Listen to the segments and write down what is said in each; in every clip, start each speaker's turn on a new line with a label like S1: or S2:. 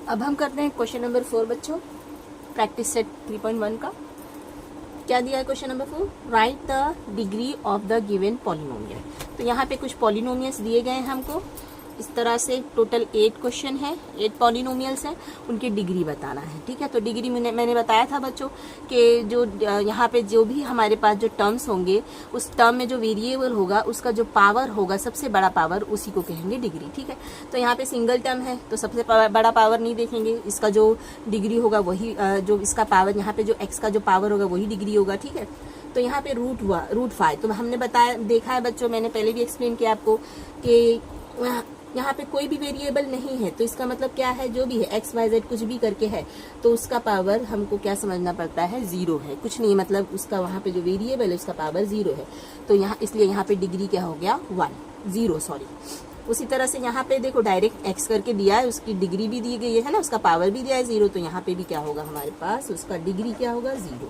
S1: अब हम करते हैं क्वेश्चन नंबर 4 बच्चों, प्रैक्टिस सेट 3.1 का। क्या दिया है question number 4? Right the degree of the given polynomial. तो यहाँ पे कुछ पॉलिनोमियल्स दिए गए हैं हमको इस तरह से। टोटल 8 क्वेश्चन है, 8 पॉलिनोमियल्स हैं, उनकी डिग्री बताना है। ठीक है, तो डिग्री मैंने बताया था बच्चों कि जो यहाँ पे जो भी हमारे पास जो टर्म्स होंगे, उस टर्म में जो वेरिएबल होगा उसका जो पावर होगा, सबसे बड़ा पावर, उसी को कहेंगे डिग्री। ठीक है, तो यहाँ पे सिंगल टर्म है तो सबसे बड़ा पावर नहीं देखेंगे, इसका जो डिग्री होगा वही, जो इसका पावर यहाँ पे जो एक्स का जो पावर होगा वही डिग्री होगा। ठीक है, तो यहाँ पे रूट 5 तो हमने बताया, देखा है बच्चों, मैंने पहले भी एक्सप्लेन किया आपको कि यहाँ पे कोई भी वेरिएबल नहीं है, तो इसका मतलब क्या है, जो भी है एक्स वाई जेड कुछ भी करके है तो उसका पावर हमको क्या समझना पड़ता है, 0 है। कुछ नहीं, मतलब उसका वहाँ पे जो वेरिएबल है उसका पावर 0 है, तो यहाँ इसलिए यहाँ पे डिग्री क्या हो गया, 0 सॉरी। उसी तरह से यहाँ पे देखो डायरेक्ट एक्स करके दिया है, उसकी डिग्री भी दी गई है ना, उसका पावर भी दिया है 0, तो यहाँ पे भी क्या होगा हमारे पास, उसका डिग्री क्या होगा, 0।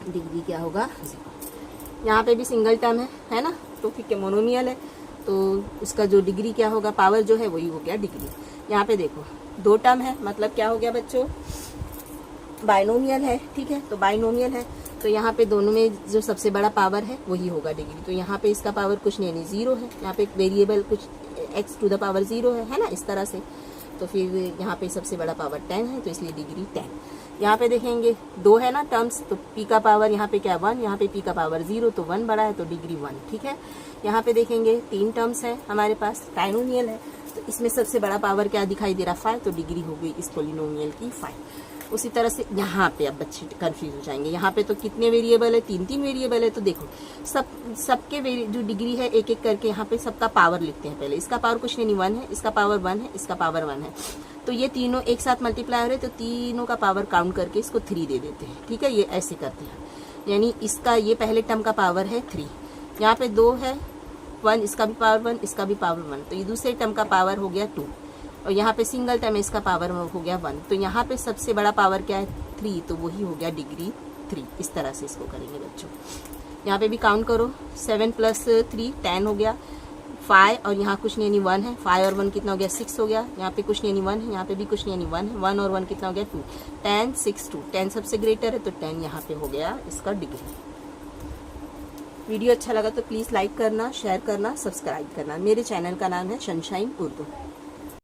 S1: डिग्री क्या होगा, 0। यहाँ पे भी सिंगल टर्म है ना, तो ठीक है, मोनोमियल है, तो उसका जो डिग्री क्या होगा, पावर जो है वही हो गया डिग्री। यहाँ पे देखो 2 टर्म है, मतलब क्या हो गया बच्चों, बाइनोमियल है। ठीक है, तो बाइनोमियल है तो यहाँ पे दोनों में जो सबसे बड़ा पावर है वही होगा डिग्री। तो यहाँ पे इसका पावर कुछ नहीं, 0 है। यहाँ पे एक वेरिएबल कुछ x टू द पावर 0 है ना, इस तरह से। तो फिर यहाँ पे सबसे बड़ा पावर 10 है, तो इसलिए डिग्री 10। यहाँ पे देखेंगे 2 है ना टर्म्स, तो p का पावर यहाँ पे क्या 1, यहाँ पे p का पावर 0, तो 1 बड़ा है तो डिग्री 1। ठीक है, यहाँ पे देखेंगे 3 टर्म्स है हमारे पास, ट्राइनोमियल है, तो इसमें सबसे बड़ा पावर क्या दिखाई दे रहा, 5, तो डिग्री हो गई इस पॉलिनोमियल की 5। उसी तरह से यहाँ पे अब बच्चे कंफ्यूज हो जाएंगे, यहाँ पे तो कितने वेरिएबल है, 3 वेरिएबल है, तो देखो सबके जो डिग्री है एक एक करके यहाँ पे सबका पावर लिखते हैं। पहले इसका पावर कुछ नहीं 1 है, इसका पावर 1 है, इसका पावर 1 है, तो ये तीनों एक साथ मल्टीप्लाई हो रहे, तो तीनों का पावर काउंट करके इसको 3 दे देते हैं। ठीक है, ये ऐसे करते हैं, यानी इसका ये पहले टर्म का पावर है 3, यहाँ पे 2 है, 1, इसका भी पावर 1, इसका भी पावर 1, तो ये दूसरे टर्म का पावर हो गया 2, और यहाँ पे सिंगल टर्म है, इसका पावर हो गया 1, तो यहाँ पे सबसे बड़ा पावर क्या है, 3, तो वही हो गया डिग्री 3। इस तरह से इसको करेंगे बच्चों। यहाँ पे भी काउंट करो, 7 + 3 10 हो गया, 5 और यहाँ कुछ नहीं 1 है, 5 और 1 कितना हो गया, 6 हो गया। यहाँ पे कुछ नहीं 1 है, यहाँ पे भी कुछ नहीं 1 है, 1 और 1 कितना हो गया, 2, 10 6 2, 10 सबसे ग्रेटर है, तो 10 यहाँ पे हो गया इसका डिग्री। वीडियो अच्छा लगा तो प्लीज़ लाइक करना, शेयर करना, सब्सक्राइब करना। मेरे चैनल का नाम है सनशाइन उर्दू।